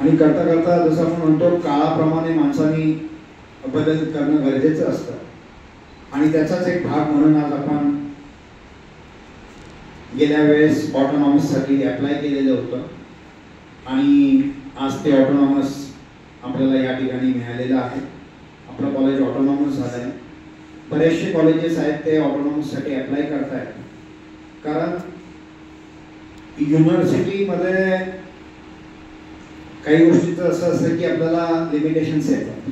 आणि करता करता जसं आपण म्हणतो काळाप्रमाणे माणसाने बदल करणं गरजेचं असतं आणि त्याचाच एक भाग म्हणून आज आपण गेल्या वेळेस ऑटोनॉमससाठी अप्लाय केलेलं होतं आणि आज ते ऑटोनॉमस आपल्याला या ठिकाणी मिळालेलं आहे. आपलं कॉलेज ऑटोनॉमस झालं आहे. बरेचसे कॉलेजेस आहेत ते ऑटोनॉमससाठी अप्लाय करत आहेत, कारण युनिव्हर्सिटीमध्ये काही गोष्टीचं असं असतं की आपल्याला लिमिटेशन्स येतात.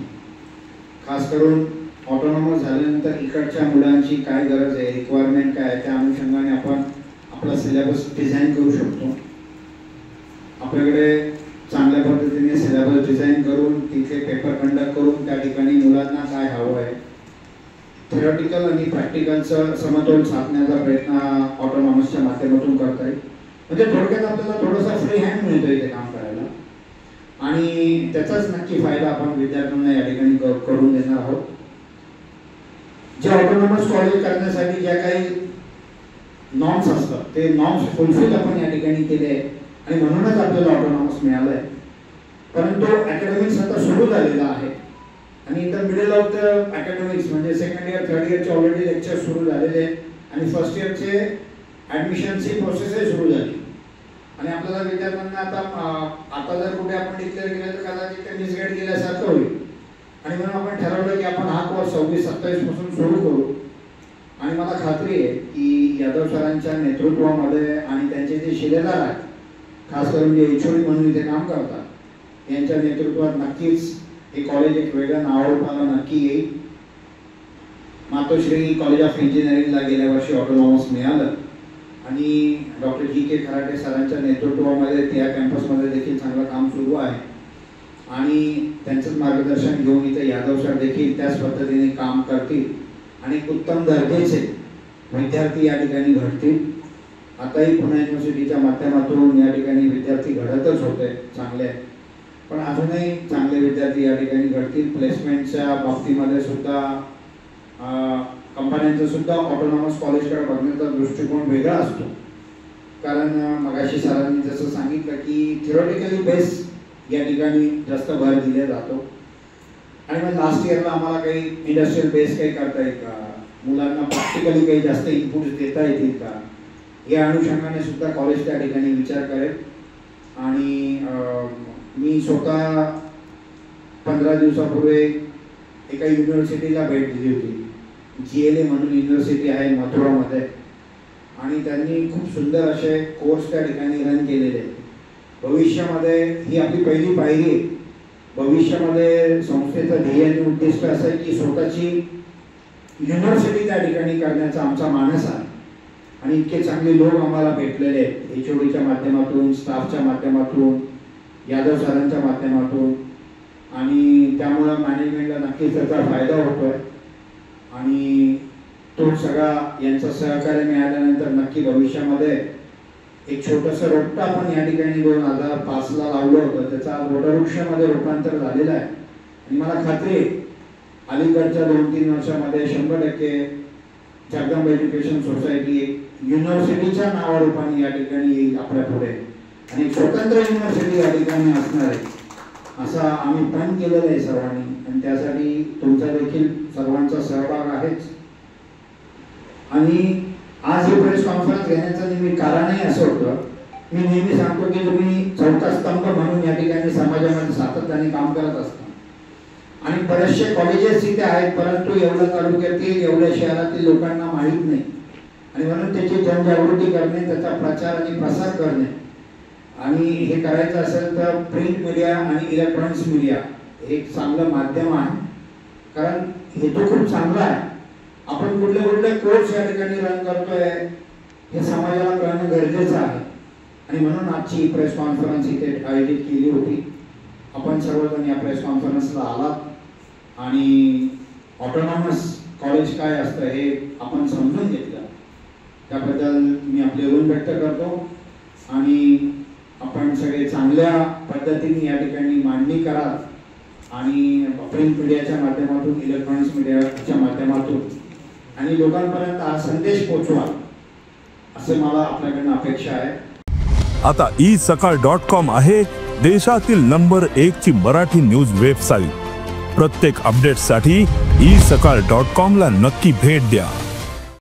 खास करून ऑटोनॉमस झाल्यानंतर इकडच्या मुलांची काय गरज आहे, रिक्वायरमेंट काय आहे, त्या अनुषंगाने आपण आपला सिलेबस डिझाईन करू शकतो. आपल्याकडे चांगल्या पद्धतीने सिलेबस डिझाईन करून तिथे पेपर कंडक्ट करून त्या ठिकाणी मुलांना काय हवं आहे, थेरॉटिकल आणि प्रॅक्टिकलचं समतोल साधण्याचा प्रयत्न ऑटोनॉमसच्या माध्यमातून करता येईल. म्हणजे थोडक्यात आपल्याला थोडासा फ्री हँड मिळतो इथे काम करायला आणि त्याचाच नक्की फायदा आपण विद्यार्थ्यांना या ठिकाणी करून देणार आहोत. जे ऑटोनॉमस कॉलेज करण्यासाठी ज्या काही नॉर्म्स असतात ते नॉर्म्स फुलफिल आपण या ठिकाणी केले आणि म्हणूनच आपल्याला ऑटोनॉमस मिळालं आहे. परंतु अकॅडमिक्स आता सुरू झालेला आहे आणि in the middle of the academics म्हणजे सेकंड इयर थर्ड इयरचे ऑलरेडी लेक्चर सुरू झालेले आणि फर्स्ट इयरचे ॲडमिशनची प्रोसेसही सुरू झाली आणि आपल्याला विद्यार्थ्यांना आता जर कुठे आपण डिक्लेअर केलं तर कदाचित ते मिसगाईड केल्यासारखं होईल आणि म्हणून आपण ठरवलं की आपण हा कोर्स 26-27 पासून सुरू करू. आणि मला खात्री आहे की यादव सरांच्या नेतृत्वामध्ये आणि त्यांचे जे शिलेदार आहेत, खास करून जे एचओडी म्हणून इथे काम करतात, यांच्या नेतृत्वात नक्कीच हे कॉलेज एक वेगळ्या नावारूपाला नक्की येईल. मातोश्री कॉलेज ऑफ इंजिनिअरिंगला गेल्या वर्षी ऑटोनॉमस मिळालं आणि डॉक्टर जी.के. खराटे सरांच्या नेतृत्वामध्ये त्या कॅम्पसमध्ये देखील चांगलं काम सुरू आहे आणि त्यांचंच मार्गदर्शन घेऊन इथे यादव सर देखील त्याच पद्धतीने काम करतील आणि उत्तम दर्जाचे विद्यार्थी या ठिकाणी घडतील. आताही पुणे युनिव्हर्सिटीच्या माध्यमातून या ठिकाणी विद्यार्थी घडतच होते चांगले, पण अजूनही चांगले विद्यार्थी या ठिकाणी घडतील. प्लेसमेंटच्या बाबतीमध्ये सुद्धा कंपन्यांचा सुद्धा ऑटोनॉमस कॉलेजकडे बघण्याचा दृष्टिकोन वेगळा असतो, कारण मगाशी सरांनी जसं सांगितलं की थिओरिटिकली बेस या ठिकाणी जास्त भर दिला जातो आणि मग लास्ट इयरला आम्हाला काही इंडस्ट्रियल बेस काही करता येईल का, मुलांना प्रॅक्टिकली काही जास्त इनपुट्स देता येतील का, या अनुषंगाने सुद्धा कॉलेज त्या ठिकाणी विचार करेल. आणि मी स्वतः 15 दिवसापूर्वी एका युनिव्हर्सिटीला भेट दिली होती. GLA म्हणून युनिव्हर्सिटी आहे मथुरामध्ये आणि त्यांनी खूप सुंदर असे कोर्स त्या ठिकाणी रन केलेले आहेत. भविष्यामध्ये ही आपली पहिली पायरी आहे. भविष्यामध्ये संस्थेचं ध्येय आणि उद्दिष्ट असं आहे की स्वतःची युनिव्हर्सिटी त्या ठिकाणी करण्याचा आमचा मानस आहे आणि इतके चांगले लोक आम्हाला भेटलेले आहेत एचओडीच्या माध्यमातून, स्टाफच्या माध्यमातून, यादव सरांच्या माध्यमातून आणि त्यामुळं मॅनेजमेंटला नक्कीच त्याचा फायदा होतोय आणि तो सगळा यांचं सहकार्य मिळाल्यानंतर नक्की भविष्यामध्ये एक छोटंसं रोपटं आपण या ठिकाणी 2005ला लावलं होतं, त्याचा वटवृक्षामध्ये रूपांतर झालेलं आहे आणि मला खात्री आहे अलीकडच्या 2-3 वर्षामध्ये 100% जगदंबा एज्युकेशन सोसायटी युनिव्हर्सिटीच्या नावारूपाने या ठिकाणी येईल आपल्या पुढे आणि स्वतंत्र युनिव्हर्सिटी या ठिकाणी असणार आहे असं आम्ही प्लॅन केलेलं आहे सर्वांनी आणि त्यासाठी तुमचा देखील सर्वांचा सहभाग आहेच. आणि आज ही प्रेस कॉन्फरन्स घेण्याचं नेहमी कारणही असं होतं, मी नेहमी सांगतो की तुम्ही चौथा स्तंभ म्हणून या ठिकाणी समाजामध्ये सातत्याने काम करत असता आणि बरेचसे कॉलेजेस इथे आहेत, परंतु एवढ्या तालुक्यातील एवढ्या शहरातील लोकांना माहीत नाही आणि म्हणून त्याची जनजागृती करणे, त्याचा प्रचार आणि प्रसार करणे आणि हे करायचं असेल तर प्रिंट मीडिया आणि इलेक्ट्रॉनिक्स मीडिया हे एक चांगलं माध्यम आहे, कारण हेतू खूप चांगला आहे. आपण कुठले कोर्स या ठिकाणी रन करतोय हे समाजाला कळणं गरजेचं आहे आणि म्हणून आजची प्रेस कॉन्फरन्स इथे आयोजित केली होती. आपण सर्वजण या प्रेस कॉन्फरन्सला आलात आणि ऑटोनॉमस कॉलेज काय असतं हे आपण समजून घेतलं, त्याबद्दल मी आपले ऋण व्यक्त करतो आणि आपण सगळे चांगल्या पद्धतीने या ठिकाणी मांडणी करा आणि प्रिंट मीडियाच्या माध्यमातून, इलेक्ट्रॉनिक्स मीडियाच्या माध्यमातून आणि लोकांपर्यंत हा संदेश पोहोचवा असं मला आपल्याकडनं अपेक्षा आहे. आता isakal.com आहे देशातील नंबर 1 ची मराठी न्यूज वेबसाईट. प्रत्येक अपडेटसाठी isakal.com ला नक्की भेट द्या.